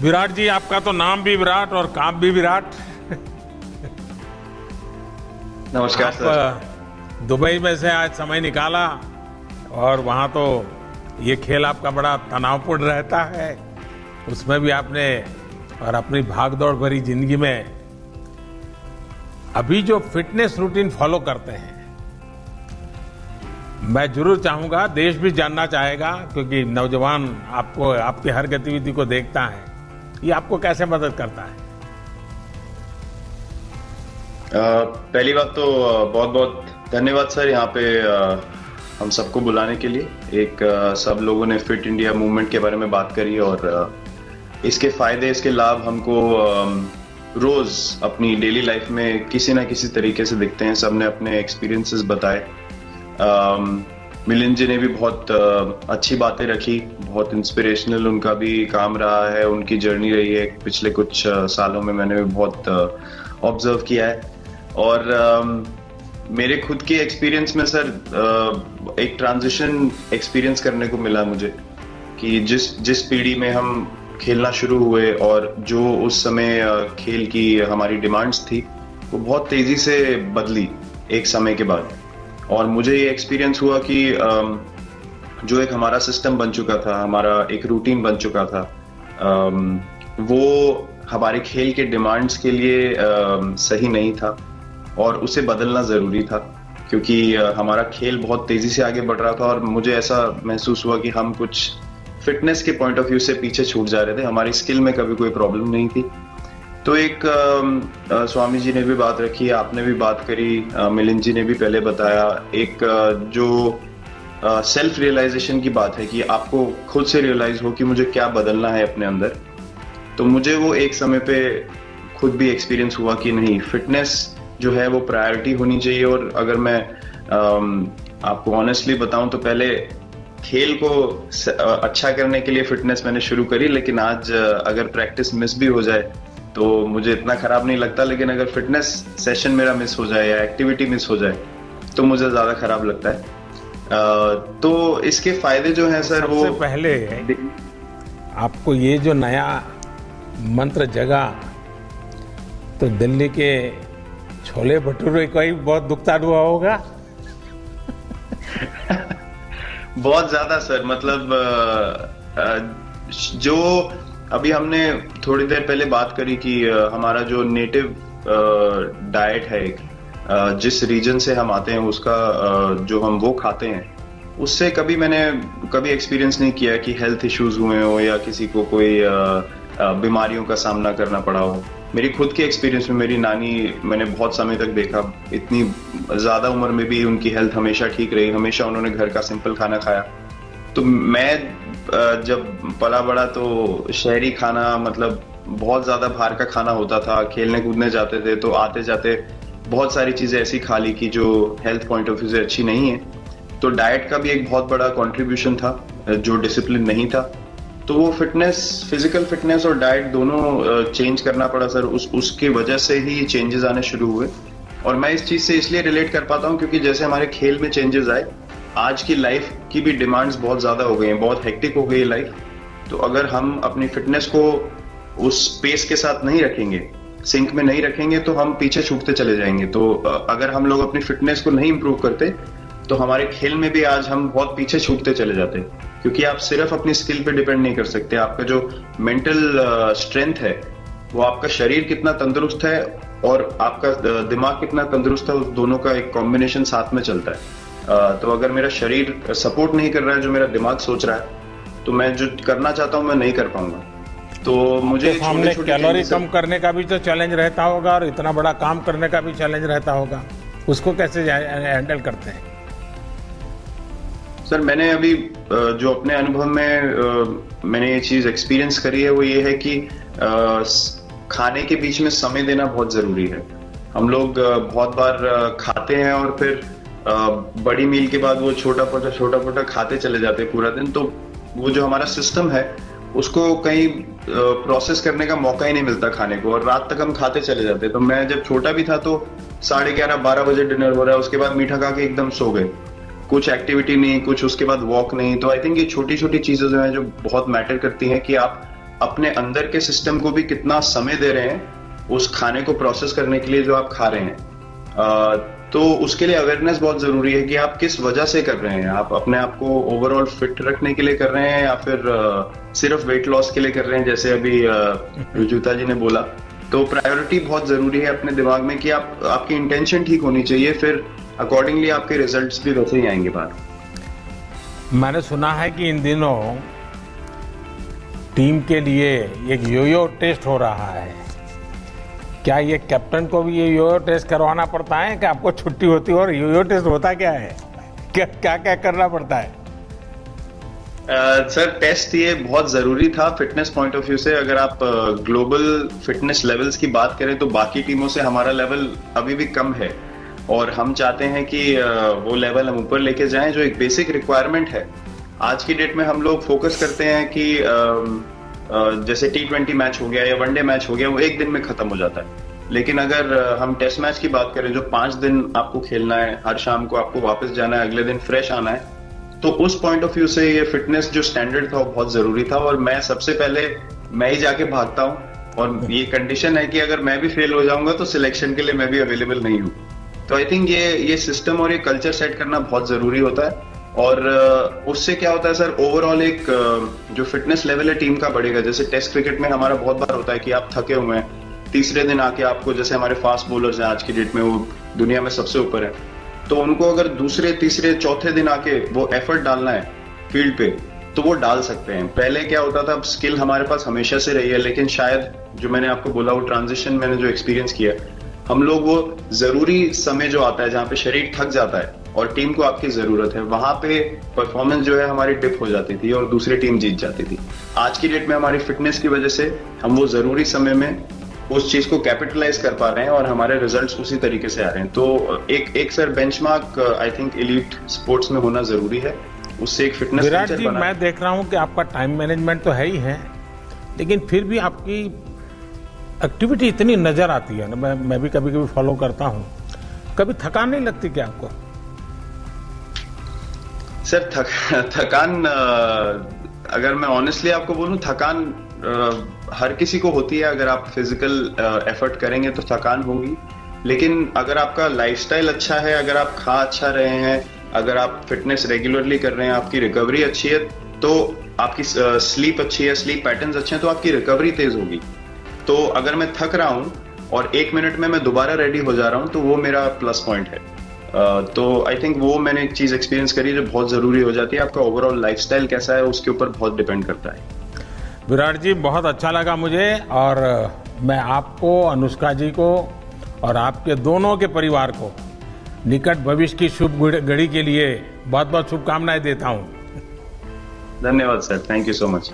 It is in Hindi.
विराट जी, आपका तो नाम भी विराट और काम भी विराट। नमस्कार सर। आप दुबई में से आज समय निकाला और वहाँ तो ये खेल आपका बड़ा तनावपूर्ण रहता है, उसमें भी आपने और अपनी भागदौड़ भरी जिंदगी में अभी जो फिटनेस रूटीन फॉलो करते हैं, मैं जरूर चाहूंगा, देश भी जानना चाहेगा, क्योंकि नौजवान आपको, आपकी हर गतिविधि को देखता है, ये आपको कैसे मदद करता है? पहली बात तो बहुत बहुत धन्यवाद सर, यहाँ पे हम सबको बुलाने के लिए। एक सब लोगों ने फिट इंडिया मूवमेंट के बारे में बात करी और इसके फायदे, इसके लाभ हमको रोज अपनी डेली लाइफ में किसी ना किसी तरीके से दिखते हैं। सबने अपने एक्सपीरियंसेस बताए। मिलिंद जी ने भी बहुत अच्छी बातें रखी, बहुत इंस्पिरेशनल उनका भी काम रहा है, उनकी जर्नी रही है पिछले कुछ सालों में, मैंने भी बहुत ऑब्जर्व किया है। और मेरे खुद के एक्सपीरियंस में सर एक ट्रांजिशन एक्सपीरियंस करने को मिला मुझे कि जिस पीढ़ी में हम खेलना शुरू हुए और जो उस समय खेल की हमारी डिमांड्स थी, वो बहुत तेजी से बदली एक समय के बाद। और मुझे ये एक्सपीरियंस हुआ कि जो एक हमारा सिस्टम बन चुका था, हमारा एक रूटीन बन चुका था, वो हमारे खेल के डिमांड्स के लिए सही नहीं था और उसे बदलना जरूरी था, क्योंकि हमारा खेल बहुत तेजी से आगे बढ़ रहा था और मुझे ऐसा महसूस हुआ कि हम कुछ फिटनेस के पॉइंट ऑफ व्यू से पीछे छूट जा रहे थे। हमारी स्किल में कभी कोई प्रॉब्लम नहीं थी। तो एक स्वामी जी ने भी बात रखी, आपने भी बात करी, मिलिंद जी ने भी पहले बताया, एक जो सेल्फ रियलाइजेशन की बात है कि आपको खुद से रियलाइज हो कि मुझे क्या बदलना है अपने अंदर। तो मुझे वो एक समय पे खुद भी एक्सपीरियंस हुआ कि नहीं, फिटनेस जो है वो प्रायोरिटी होनी चाहिए। और अगर मैं आपको ऑनेस्टली बताऊं तो पहले खेल को अच्छा करने के लिए फिटनेस मैंने शुरू करी, लेकिन आज अगर प्रैक्टिस मिस भी हो जाए तो मुझे इतना खराब नहीं लगता, लेकिन अगर फिटनेस सेशन मेरा मिस हो जाए या एक्टिविटी मिस हो जाए तो मुझे ज्यादा खराब लगता है। तो इसके फायदे जो हैं सर, वो सबसे पहले आपको ये जो नया मंत्र जगा, तो दिल्ली के छोले भटूरे का ही बहुत दुखता हुआ होगा। बहुत ज्यादा सर, मतलब जो अभी हमने थोड़ी देर पहले बात करी कि हमारा जो नेटिव डाइट है, जिस रीजन से हम आते हैं उसका जो हम वो खाते हैं, उससे मैंने कभी एक्सपीरियंस नहीं किया कि हेल्थ इश्यूज हुए हो या किसी को कोई बीमारियों का सामना करना पड़ा हो। मेरी खुद के एक्सपीरियंस में मेरी नानी, मैंने बहुत समय तक देखा, इतनी ज्यादा उम्र में भी उनकी हेल्थ हमेशा ठीक रही, हमेशा उन्होंने घर का सिंपल खाना खाया। तो मैं जब पला बड़ा तो शहरी खाना, मतलब बहुत ज्यादा बाहर का खाना होता था, खेलने कूदने जाते थे तो आते जाते बहुत सारी चीजें ऐसी खा ली कि जो हेल्थ पॉइंट ऑफ व्यू से अच्छी नहीं है। तो डाइट का भी एक बहुत बड़ा कंट्रीब्यूशन था, जो डिसिप्लिन नहीं था। तो वो फिटनेस, फिजिकल फिटनेस और डाइट दोनों चेंज करना पड़ा सर। उसकी वजह से ही चेंजेस आने शुरू हुए। और मैं इस चीज से इसलिए रिलेट कर पाता हूँ क्योंकि जैसे हमारे खेल में चेंजेस आए, आज की लाइफ की भी डिमांड्स बहुत ज्यादा हो गई हैं, बहुत हेक्टिक हो गई है लाइफ। तो अगर हम अपनी फिटनेस को उस पेस के साथ नहीं रखेंगे, सिंक में नहीं रखेंगे, तो हम पीछे छूटते चले जाएंगे। तो अगर हम लोग अपनी फिटनेस को नहीं इंप्रूव करते तो हमारे खेल में भी आज हम बहुत पीछे छूटते चले जाते, क्योंकि आप सिर्फ अपनी स्किल पे डिपेंड नहीं कर सकते। आपका जो मेंटल स्ट्रेंथ है, वो आपका शरीर कितना तंदुरुस्त है और आपका दिमाग कितना तंदुरुस्त है, उस दोनों का एक कॉम्बिनेशन साथ में चलता है। तो अगर मेरा शरीर सपोर्ट नहीं कर रहा है जो मेरा दिमाग सोच रहा है, तो मैं जो करना चाहता हूँ मैं नहीं कर पाऊंगा। तो मुझे सामने कैलोरी कम करने का भी तो चैलेंज रहता होगा और इतना बड़ा काम करने का भी चैलेंज रहता होगा, उसको कैसे हैंडल करते हैं? सर मैंने अभी जो अपने अनुभव में मैंने ये चीज एक्सपीरियंस करी है, वो ये है कि खाने के बीच में समय देना बहुत जरूरी है। हम लोग बहुत बार खाते हैं और फिर बड़ी मील के बाद वो छोटा पोटा खाते चले जाते हैं पूरा दिन। तो वो जो हमारा सिस्टम है उसको कहीं प्रोसेस करने का मौका ही नहीं मिलता खाने को, और रात तक हम खाते चले जाते। तो मैं जब छोटा भी था तो 11:30-12 बजे डिनर हो रहा है, उसके बाद मीठा खा के एकदम सो गए, कुछ एक्टिविटी नहीं, कुछ उसके बाद वॉक नहीं। तो आई थिंक ये छोटी छोटी चीजें जो हैं जो बहुत मैटर करती हैं कि आप अपने अंदर के सिस्टम को भी कितना समय दे रहे हैं उस खाने को प्रोसेस करने के लिए जो आप खा रहे हैं। तो उसके लिए अवेयरनेस बहुत जरूरी है कि आप किस वजह से कर रहे हैं। आप अपने आप को ओवरऑल फिट रखने के लिए कर रहे हैं या फिर सिर्फ वेट लॉस के लिए कर रहे हैं, जैसे अभी रुजुता जी ने बोला। तो प्रायोरिटी बहुत जरूरी है अपने दिमाग में कि आपकी इंटेंशन ठीक होनी चाहिए, फिर अकॉर्डिंगली आपके रिजल्ट्स भी वैसे ही आएंगे बाहर। मैंने सुना है कि इन दिनों टीम के लिए एक योयो टेस्ट हो रहा है। क्या ये कैप्टन को भी ये योयो टेस्ट करवाना पड़ता है कि आपको छुट्टी होती है? और योयो टेस्ट होता क्या है, क्या क्या करना पड़ता है? सर टेस्ट ये बहुत जरूरी था फिटनेस पॉइंट ऑफ व्यू से। अगर आप ग्लोबल फिटनेस लेवल्स की बात करें तो बाकी टीमों से हमारा लेवल अभी भी कम है और हम चाहते हैं कि वो लेवल हम ऊपर लेके जाएं, जो एक बेसिक रिक्वायरमेंट है। आज की डेट में हम लोग फोकस करते हैं कि जैसे T20 मैच हो गया या वनडे मैच हो गया, वो एक दिन में खत्म हो जाता है। लेकिन अगर हम टेस्ट मैच की बात करें जो 5 दिन आपको खेलना है, हर शाम को आपको वापस जाना है, अगले दिन फ्रेश आना है, तो उस पॉइंट ऑफ व्यू से ये फिटनेस जो स्टैंडर्ड था वो बहुत जरूरी था। और मैं सबसे पहले मैं ही जाके भागता हूँ और ये कंडीशन है कि अगर मैं भी फेल हो जाऊंगा तो सिलेक्शन के लिए मैं भी अवेलेबल नहीं हूँ। तो आई थिंक ये सिस्टम और ये कल्चर सेट करना बहुत जरूरी होता है। और उससे क्या होता है सर, ओवरऑल एक जो फिटनेस लेवल है टीम का बढ़ेगा। जैसे टेस्ट क्रिकेट में हमारा बहुत बार होता है कि आप थके हुए हैं, तीसरे दिन आके आपको, जैसे हमारे फास्ट बॉलर्स हैं आज की डेट में, वो दुनिया में सबसे ऊपर है, तो उनको अगर दूसरे तीसरे चौथे दिन आके वो एफर्ट डालना है फील्ड पे तो वो डाल सकते हैं। पहले क्या होता था, स्किल हमारे पास हमेशा से रही है, लेकिन शायद जो मैंने आपको बोला वो ट्रांजिशन मैंने जो एक्सपीरियंस किया, हम लोग वो जरूरी समय जो आता है जहाँ पे शरीर थक जाता है और टीम को आपकी जरूरत है, वहां पे परफॉर्मेंस जो है हमारी डिप हो जाती थी और दूसरी टीम जीत जाती थी। आज की डेट में हमारी फिटनेस की वजह से हम वो जरूरी समय में उस चीज को कैपिटलाइज कर पा रहे हैं और हमारे रिजल्ट्स उसी तरीके से आ रहे हैं। तो एक sir benchmark I think elite sports में होना जरूरी है, उससे एक फिटनेस विराट जी, मैं देख रहा हूं कि आपका टाइम मैनेजमेंट तो है ही है, लेकिन फिर भी आपकी एक्टिविटी इतनी नजर आती है ना, मैं भी कभी कभी फॉलो करता हूं, कभी थकान नहीं लगती क्या आपको? सर थकान अगर मैं ऑनेस्टली आपको बोलूं, थकान हर किसी को होती है। अगर आप फिजिकल एफर्ट करेंगे तो थकान होगी, लेकिन अगर आपका लाइफस्टाइल अच्छा है, अगर आप खा अच्छा रहे हैं, अगर आप फिटनेस रेगुलरली कर रहे हैं, आपकी रिकवरी अच्छी है, तो आपकी स्लीप अच्छी है, स्लीप पैटर्न्स अच्छे हैं, तो आपकी रिकवरी तेज होगी। तो अगर मैं थक रहा हूं और 1 मिनट में मैं दोबारा रेडी हो जा रहा हूं तो वो मेरा प्लस पॉइंट है। तो आई थिंक वो मैंने एक चीज एक्सपीरियंस करी जो बहुत जरूरी हो जाती है। आपका ओवरऑल लाइफस्टाइल कैसा है उसके ऊपर बहुत डिपेंड करता है। विराट जी, बहुत अच्छा लगा मुझे, और मैं आपको, अनुष्का जी को और आपके दोनों के परिवार को निकट भविष्य की शुभ घड़ी के लिए बहुत बहुत शुभकामनाएं देता हूं। धन्यवाद sir, thank you so much.